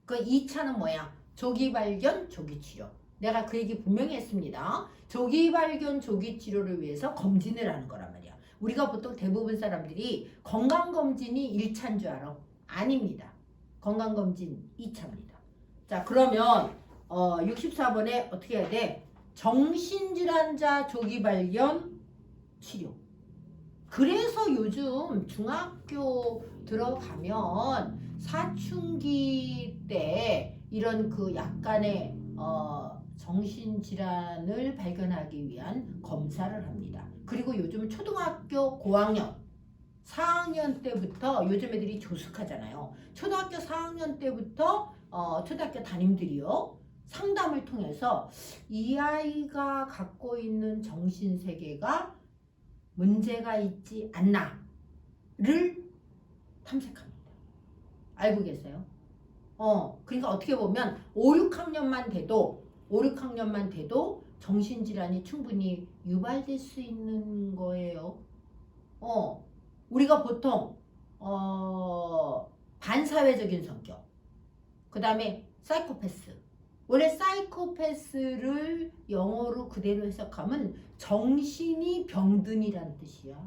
그 2차는 뭐야? 조기 발견, 조기 치료. 내가 그 얘기 분명히 했습니다. 조기 발견, 조기 치료를 위해서 검진을 하는 거란 말이야. 우리가 보통 대부분 사람들이 건강검진이 1차인 줄 알아? 아닙니다. 건강검진 2차입니다. 자, 그러면 64번에 어떻게 해야 돼? 정신질환자 조기 발견, 치료. 그래서 요즘 중학교 들어가면 사춘기 때 이런 그 약간의 정신질환을 발견하기 위한 검사를 합니다. 그리고 요즘 초등학교 고학년 4학년 때부터 요즘 애들이 조숙하잖아요. 초등학교 4학년 때부터 초등학교 담임들이요. 상담을 통해서 이 아이가 갖고 있는 정신세계가 문제가 있지 않나를 탐색합니다. 알고 계세요? 그러니까 어떻게 보면 5, 6학년만 돼도 정신질환이 충분히 유발될 수 있는 거예요. 우리가 보통 반사회적인 성격, 그 다음에 사이코패스. 원래 사이코패스를 영어로 그대로 해석하면 정신이 병든이란 뜻이야.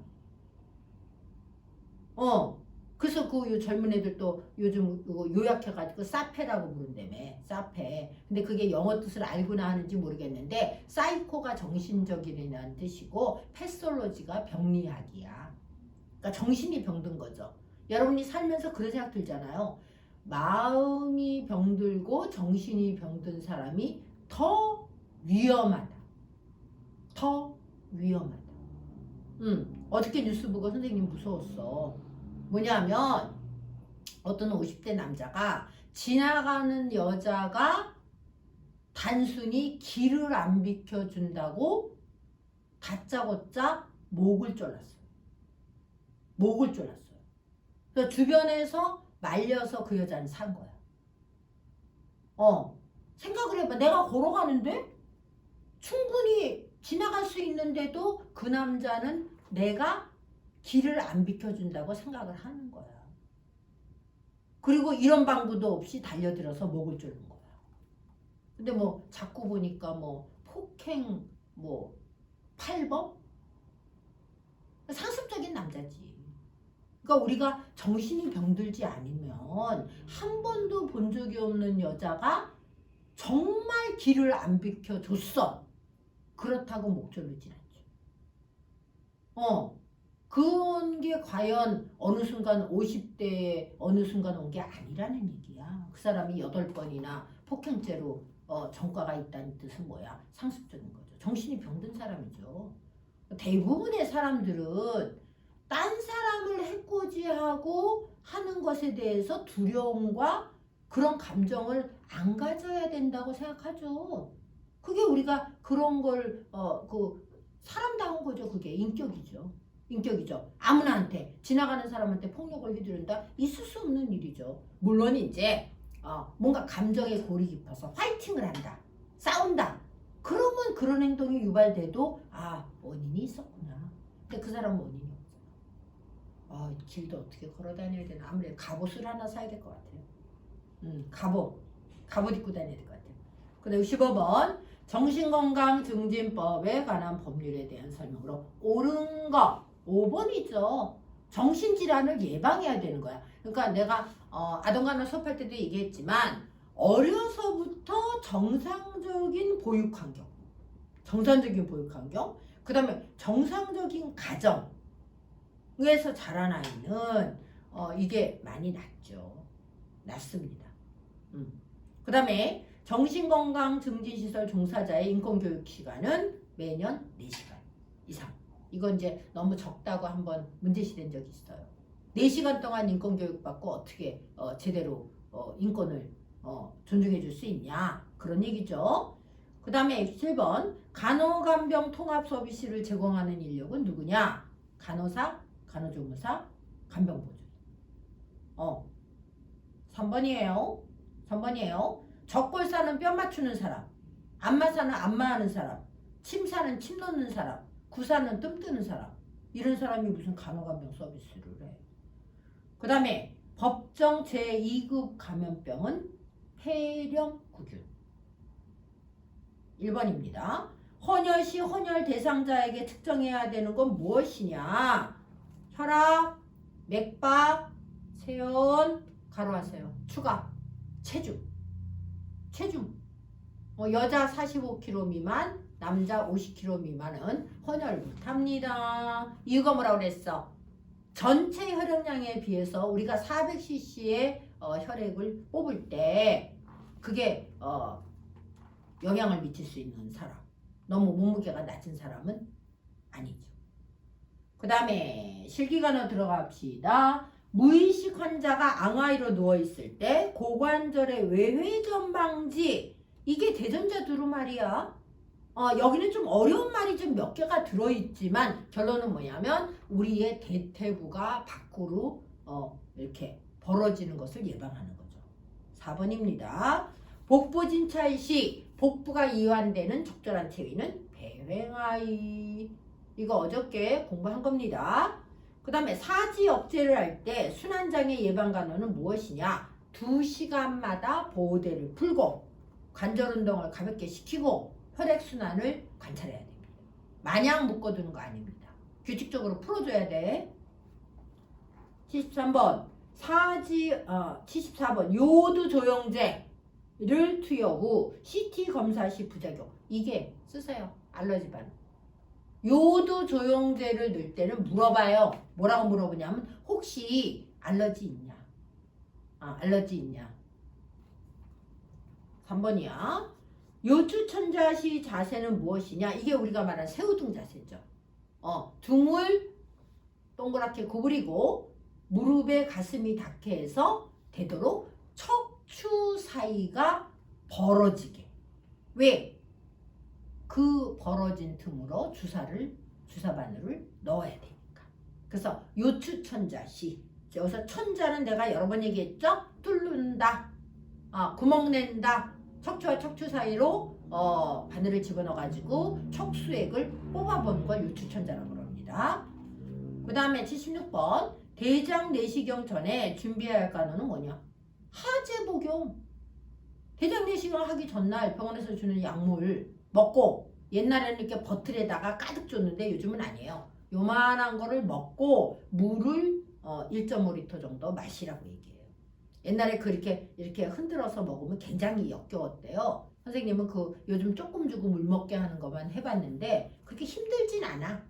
그래서 그 젊은 애들도 요즘 요약해가지고 사페라고 부른다며. 사페. 근데 그게 영어 뜻을 알고나 하는지 모르겠는데 사이코가 정신적이라는 뜻이고 패솔로지가 병리학이야. 그러니까 정신이 병든 거죠. 여러분이 살면서 그런 생각 들잖아요. 마음이 병들고 정신이 병든 사람이 더 위험하다. 더 위험하다. 어저께 뉴스 보고 선생님 무서웠어. 뭐냐면 어떤 50대 남자가 지나가는 여자가 단순히 길을 안 비켜준다고 다짜고짜 목을 졸랐어요. 목을 졸랐어요. 그래서 주변에서 말려서 그 여자는 산 거야. 생각을 해봐. 내가 걸어가는데 충분히 지나갈 수 있는데도 그 남자는 내가 길을 안 비켜준다고 생각을 하는 거야. 그리고 이런 방구도 없이 달려들어서 목을 조른 거야. 근데 뭐 자꾸 보니까 뭐 폭행, 뭐 팔범? 상습적인 남자지. 그러니까 우리가 정신이 병들지 않으면 한 번도 본 적이 없는 여자가 정말 길을 안 비켜줬어. 그렇다고 목 조르진 않죠. 그런 게 과연 어느 순간 50대에 어느 순간 온 게 아니라는 얘기야. 그 사람이 8번이나 폭행죄로 전과가 있다는 뜻은 뭐야? 상습적인 거죠. 정신이 병든 사람이죠. 대부분의 사람들은 딴 사람을 해코지하고 하는 것에 대해서 두려움과 그런 감정을 안 가져야 된다고 생각하죠. 그게 우리가 그런 걸 사람다운 거죠. 그게 인격이죠. 인격이죠. 아무나한테 지나가는 사람한테 폭력을 휘두른다? 있을 수 없는 일이죠. 물론 이제 뭔가 감정에 골이 깊어서 파이팅을 한다. 싸운다. 그러면 그런 행동이 유발돼도 원인이 있었구나. 근데 그 사람은 원인이 없잖아. 길도 어떻게 걸어 다녀야 되나. 아무래도 갑옷을 하나 사야 될 것 같아요. 갑옷 입고 다녀야 될 것 같아요. 그 다음 15번 정신건강증진법에 관한 법률에 대한 설명으로 옳은 거 5번이죠. 정신질환을 예방해야 되는 거야. 그러니까 내가 아동간호 수업할 때도 얘기했지만 어려서부터 정상적인 보육환경, 그 다음에 정상적인 가정에서 자란 아이는 이게 많이 낫습니다. 그 다음에 정신건강증진시설 종사자의 인권교육시간은 매년 4시간 이상. 이건 이제 너무 적다고 한번 문제시된 적이 있어요. 4시간 동안 인권교육 받고 어떻게 제대로 인권을 존중해 줄 수 있냐, 그런 얘기죠. 그 다음에 7번 간호간병 통합서비스를 제공하는 인력은 누구냐? 간호사, 간호조무사, 간병보조. 3번이에요. 적골사는 뼈 맞추는 사람, 안마사는 안마하는 사람, 침사는 침 놓는 사람, 구사는 뜸 뜨는 사람. 이런 사람이 무슨 간호간병 서비스를 해. 그 다음에 법정 제2급 감염병은 폐렴구균. 1번입니다. 헌혈 시 헌혈 대상자에게 측정해야 되는 건 무엇이냐? 혈압, 맥박, 체온, 가로하세요. 추가, 체중. 여자 45kg 미만, 남자 50kg 미만은 헌혈 못합니다. 이유가 뭐라고 그랬어? 전체 혈액량에 비해서 우리가 400cc의 혈액을 뽑을 때 그게 영향을 미칠 수 있는 사람, 너무 몸무게가 낮은 사람은 아니죠. 그 다음에 실기간호 들어갑시다. 무의식 환자가 앙하이로 누워있을 때 고관절의 외회전 방지, 이게 대전자 두루말이야. 여기는 좀 어려운 말이 좀 몇 개가 들어있지만 결론은 뭐냐면 우리의 대퇴부가 밖으로 이렇게 벌어지는 것을 예방하는 거죠. 4번입니다. 복부 진찰 시 복부가 이완되는 적절한 체위는 배횡하이. 이거 어저께 공부한 겁니다. 그 다음에 사지 억제를 할 때 순환장애 예방간호는 무엇이냐? 2시간마다 보호대를 풀고 관절 운동을 가볍게 시키고 혈액순환을 관찰해야 됩니다. 마냥 묶어두는 거 아닙니다. 규칙적으로 풀어줘야 돼. 73번 74번 요오드 조영제를 투여 후 CT 검사 시 부작용. 이게 쓰세요. 알러지 반응. 요오드 조영제를 넣을 때는 물어봐요. 뭐라고 물어보냐면 혹시 알러지 있냐? 알러지 있냐? 3번이야. 요추천자 시 자세는 무엇이냐? 이게 우리가 말한 새우등 자세죠. 등을 동그랗게 구부리고 무릎에 가슴이 닿게 해서 되도록 척추 사이가 벌어지게. 왜? 그 벌어진 틈으로 주사 바늘을 넣어야 되니까. 그래서 요추천자 시. 여기서 천자는 내가 여러 번 얘기했죠? 뚫는다. 구멍 낸다. 척추와 척추 사이로 바늘을 집어넣어가지고 척수액을 뽑아보는 걸 요추천자라고 합니다. 그 다음에 76번 대장 내시경 전에 준비해야 할 간호는 뭐냐? 하재 복용. 대장 내시경 하기 전날 병원에서 주는 약물 먹고, 옛날에는 이렇게 버틀에다가 가득 줬는데 요즘은 아니에요. 요만한 거를 먹고 물을 1.5리터 정도 마시라고 얘기해요. 옛날에 그렇게 이렇게 흔들어서 먹으면 굉장히 역겨웠대요. 선생님은 요즘 조금 주고 물 먹게 하는 것만 해봤는데 그렇게 힘들진 않아.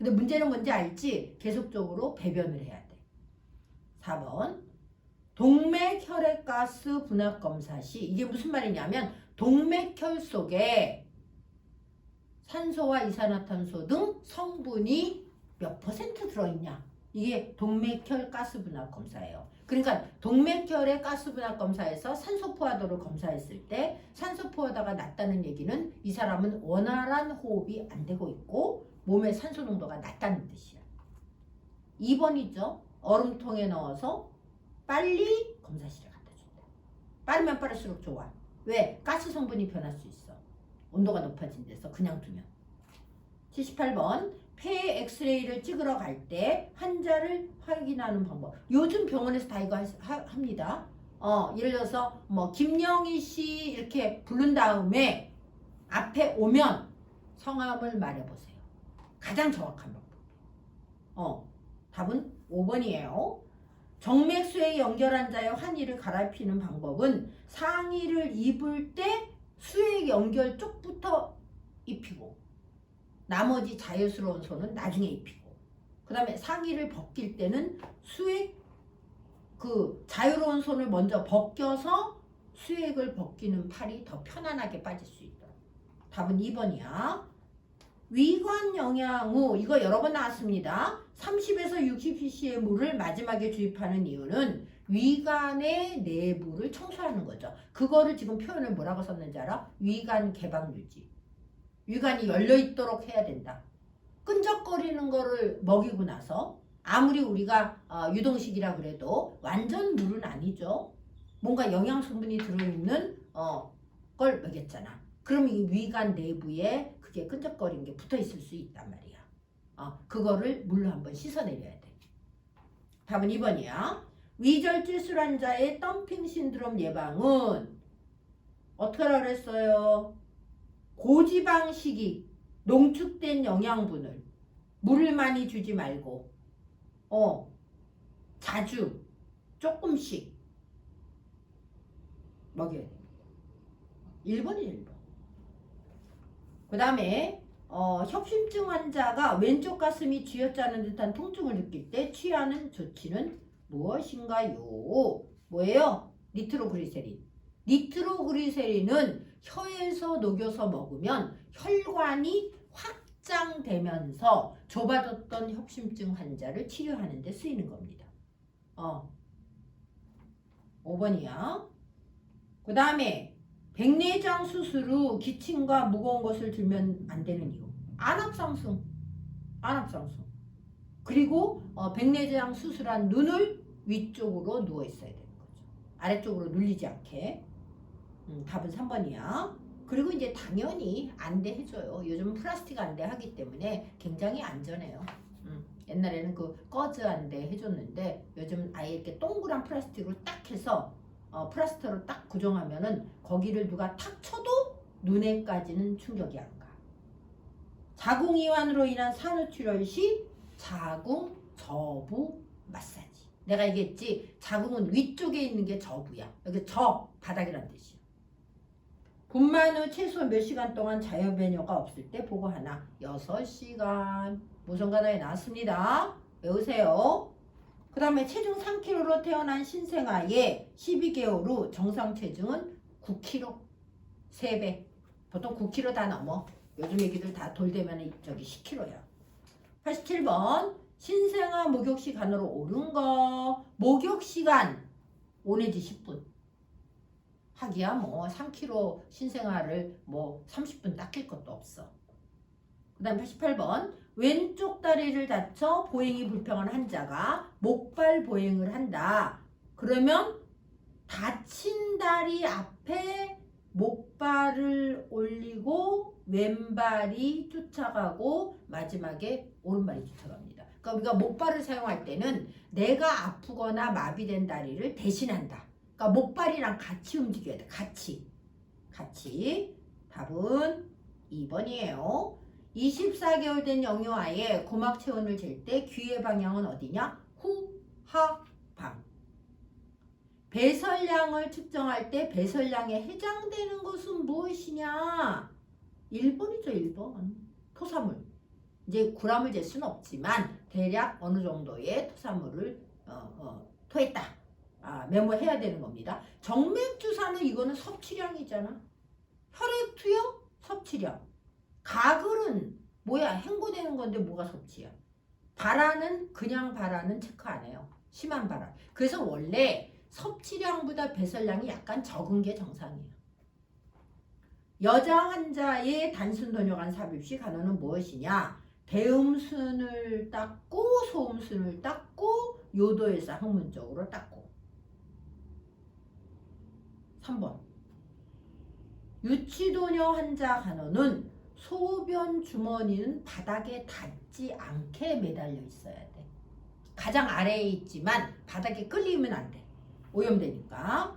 근데 문제는 뭔지 알지? 계속적으로 배변을 해야 돼. 4번 동맥혈액가스 분압검사 시 이게 무슨 말이냐면 동맥혈 속에 산소와 이산화탄소 등 성분이 몇 퍼센트 들어있냐. 이게 동맥혈 가스 분압 검사예요. 그러니까 동맥혈의 가스 분압 검사에서 산소 포화도를 검사했을 때 산소 포화도가 낮다는 얘기는 이 사람은 원활한 호흡이 안 되고 있고 몸의 산소 농도가 낮다는 뜻이야. 2번이죠. 얼음통에 넣어서 빨리 검사실에 갖다 준다. 빠르면 빠를수록 좋아. 왜? 가스 성분이 변할 수 있어. 온도가 높아진 데서 그냥 두면. 78번 폐 엑스레이를 찍으러 갈 때 환자를 확인하는 방법. 요즘 병원에서 다 이거 합니다. 예를 들어서 뭐 김영희 씨 이렇게 부른 다음에 앞에 오면 성함을 말해보세요. 가장 정확한 방법. 답은 5번이에요. 정맥수에 연결한 자의 환희를 갈아피는 방법은 상의를 입을 때 수액 연결 쪽부터 입히고 나머지 자유스러운 손은 나중에 입히고 그 다음에 상의를 벗길 때는 수액 그 자유로운 손을 먼저 벗겨서 수액을 벗기는 팔이 더 편안하게 빠질 수 있도록. 답은 2번이야. 위관 영양 후 이거 여러 번 나왔습니다. 30에서 60cc의 물을 마지막에 주입하는 이유는 위관의 내부를 청소하는 거죠. 그거를 지금 표현을 뭐라고 썼는지 알아? 위관 개방 유지. 위관이 열려 있도록 해야 된다. 끈적거리는 거를 먹이고 나서 아무리 우리가 유동식이라 그래도 완전 물은 아니죠. 뭔가 영양 성분이 들어있는 걸 먹였잖아. 그럼 이 위관 내부에 그게 끈적거리는 게 붙어 있을 수 있단 말이야. 그거를 물로 한번 씻어내려야 돼. 답은 2번이야. 위절질술 환자의 덤핑 신드롬 예방은 어떻게 하라고 그랬어요? 고지방 식이, 농축된 영양분을 물을 많이 주지 말고 자주 조금씩 먹여야 돼. 1번이 1번. 그 다음에 협심증 환자가 왼쪽 가슴이 쥐어짜는 듯한 통증을 느낄 때 취하는 조치는 무엇인가요? 뭐예요? 니트로그리세린. 니트로그리세린은 혀에서 녹여서 먹으면 혈관이 확장되면서 좁아졌던 협심증 환자를 치료하는 데 쓰이는 겁니다. 5번이야. 그 다음에 백내장 수술 후 기침과 무거운 것을 들면 안 되는 이유. 안압상승. 그리고 백내장 수술한 눈을 위쪽으로 누워 있어야 되는 거죠. 아래쪽으로 눌리지 않게. 답은 3번이야. 그리고 이제 당연히 안대 해줘요. 요즘은 플라스틱 안대 하기 때문에 굉장히 안전해요. 옛날에는 그 꺼즈 안대 해줬는데 요즘은 아예 이렇게 동그란 플라스틱으로 딱 해서 플라스터로 딱 고정하면은 거기를 누가 탁 쳐도 눈에까지는 충격이 안 가. 자궁이완으로 인한 산후출혈 시 자궁 저부 마사지. 내가 얘기했지. 자궁은 위쪽에 있는 게 저부야. 여기 바닥이란 뜻이야. 분만 후 최소 몇 시간 동안 자연배뇨가 없을 때 보고 하나. 6시간. 모성가다에 나왔습니다. 외우세요. 그 다음에 체중 3kg로 태어난 신생아의 12개월 후 정상 체중은 9kg. 3배. 보통 9kg 다 넘어. 요즘 애기들 다 돌되면 저기 10kg야. 87번. 신생아 목욕시간으로 옳은 거. 목욕시간 5 내지 10분. 하기야 뭐 3kg 신생아를 뭐 30분 닦일 것도 없어. 그 다음 88번. 왼쪽 다리를 다쳐 보행이 불편한 환자가 목발 보행을 한다. 그러면 다친 다리 앞에 목발을 올리고 왼발이 쫓아가고 마지막에 오른발이 쫓아갑니다. 그러니까 우리가 목발을 사용할 때는 내가 아프거나 마비된 다리를 대신한다. 그러니까 목발이랑 같이 움직여야 돼. 같이. 답은 2번이에요. 24개월 된 영유아의 고막 체온을 잴 때 귀의 방향은 어디냐? 후, 하, 방. 배설량을 측정할 때 배설량에 해당되는 것은 무엇이냐? 1번이죠. 1번. 토사물. 이제 g을 잴 수는 없지만 대략 어느 정도의 토사물을 토했다. 메모해야 되는 겁니다. 정맥주사는 이거는 섭취량이잖아. 혈액투여 섭취량. 가글은 뭐야? 행고되는 건데 뭐가 섭취야? 발화는 그냥 발화는 체크 안 해요. 심한 발화. 그래서 원래 섭취량보다 배설량이 약간 적은 게 정상이에요. 여자 환자의 단순도뇨관 삽입 시 간호는 무엇이냐? 대음순을 닦고 소음순을 닦고 요도에서 항문적으로 닦고. 3번. 유치도뇨 환자 간호는 소변 주머니는 바닥에 닿지 않게 매달려 있어야 돼. 가장 아래에 있지만 바닥에 끌리면 안 돼. 오염되니까.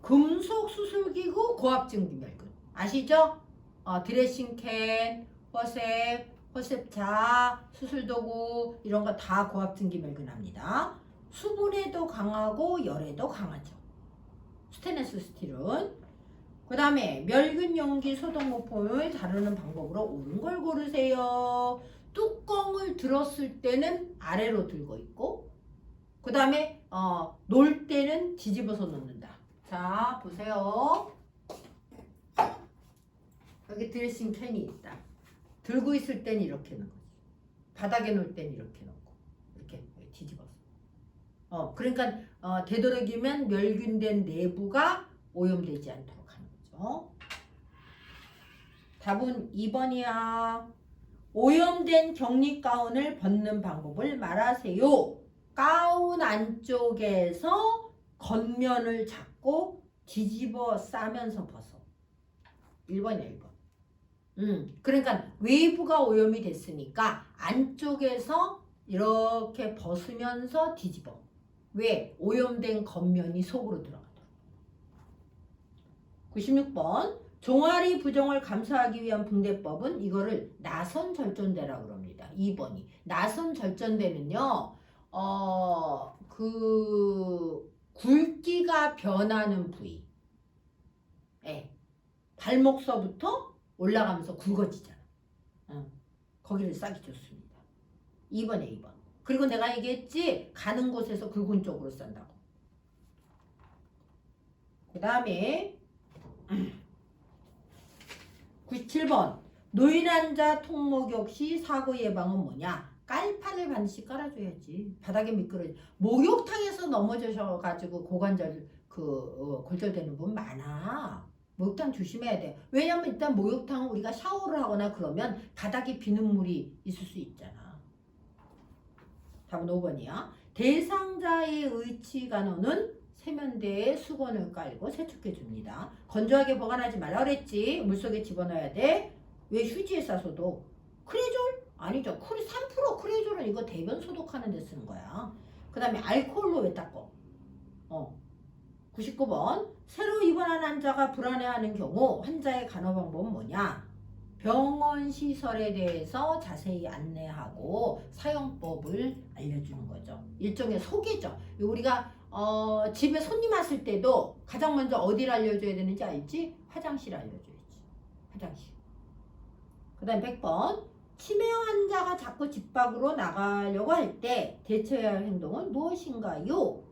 금속 수술기구 고압증 비멸균. 아시죠? 드레싱캔, 호셉차, 수술도구 이런 거 다 고압증 비멸균 합니다. 수분에도 강하고 열에도 강하죠. 스테인리스 스틸은. 그 다음에 멸균 용기 소독모품을 다루는 방법으로 옳은 걸 고르세요. 뚜껑을 들었을 때는 아래로 들고 있고, 그 다음에 놓을 때는 뒤집어서 놓는다. 자, 보세요. 여기 드레싱 캔이 있다. 들고 있을 땐 이렇게 놓고, 바닥에 놓을 땐 이렇게 놓고, 이렇게 뒤집어서. 그러니까 되도록이면 멸균된 내부가 오염되지 않도록. 답은 2번이야. 오염된 격리 가운을 벗는 방법을 말하세요. 가운 안쪽에서 겉면을 잡고 뒤집어 싸면서 벗어. 1번이야 1번. 그러니까 외부가 오염이 됐으니까 안쪽에서 이렇게 벗으면서 뒤집어. 왜? 오염된 겉면이 속으로 들어가. 96번. 종아리 부종을 감소하기 위한 붕대법은 이거를 나선 절전대라고 그럽니다. 2번이. 나선 절전대는요, 굵기가 변하는 부위. 발목서부터 올라가면서 굵어지잖아. 거기를 싸기 좋습니다. 2번에 2번. 그리고 내가 얘기했지, 가는 곳에서 굵은 쪽으로 싼다고. 그 다음에 97번. 노인 환자 통목욕 시 사고 예방은 뭐냐? 깔판을 반드시 깔아줘야지. 바닥에 미끄러지. 목욕탕에서 넘어져가지고 고관절 골절되는 분 많아. 목욕탕 조심해야 돼. 왜냐면 일단 목욕탕 우리가 샤워를 하거나 그러면 바닥에 비눗물이 있을 수 있잖아. 답은 5번이야. 대상자의 의치 간호는 세면대에 수건을 깔고 세척해 줍니다. 건조하게 보관하지 말라 그랬지. 물속에 집어넣어야 돼. 왜 휴지에 싸서도? 크레졸? 아니죠. 3% 크레졸은 이거 대변 소독하는 데 쓰는 거야. 그 다음에 알코올로 왜 닦어? 99번. 새로 입원한 환자가 불안해하는 경우 환자의 간호 방법은 뭐냐? 병원 시설에 대해서 자세히 안내하고 사용법을 알려주는 거죠. 일종의 소개죠. 우리가 집에 손님 왔을 때도 가장 먼저 어디를 알려줘야 되는지 알지? 화장실 알려줘야지. 화장실. 그 다음 100번. 치매 환자가 자꾸 집 밖으로 나가려고 할 때 대처해야 할 행동은 무엇인가요?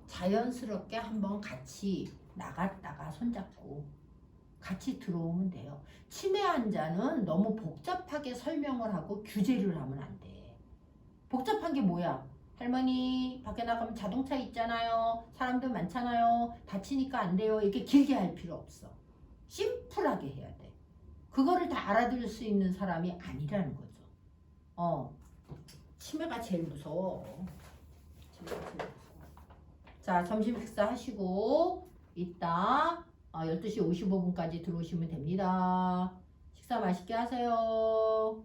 자연스럽게 한번 같이 나갔다가 손잡고 같이 들어오면 돼요. 치매 환자는 너무 복잡하게 설명을 하고 규제를 하면 안 돼. 복잡한 게 뭐야? 할머니 밖에 나가면 자동차 있잖아요. 사람들 많잖아요. 다치니까 안 돼요. 이렇게 길게 할 필요 없어. 심플하게 해야 돼. 그거를 다 알아들을 수 있는 사람이 아니라는 거죠. 치매가 제일 무서워. 자, 점심 식사 하시고 이따 12시 55분까지 들어오시면 됩니다. 식사 맛있게 하세요.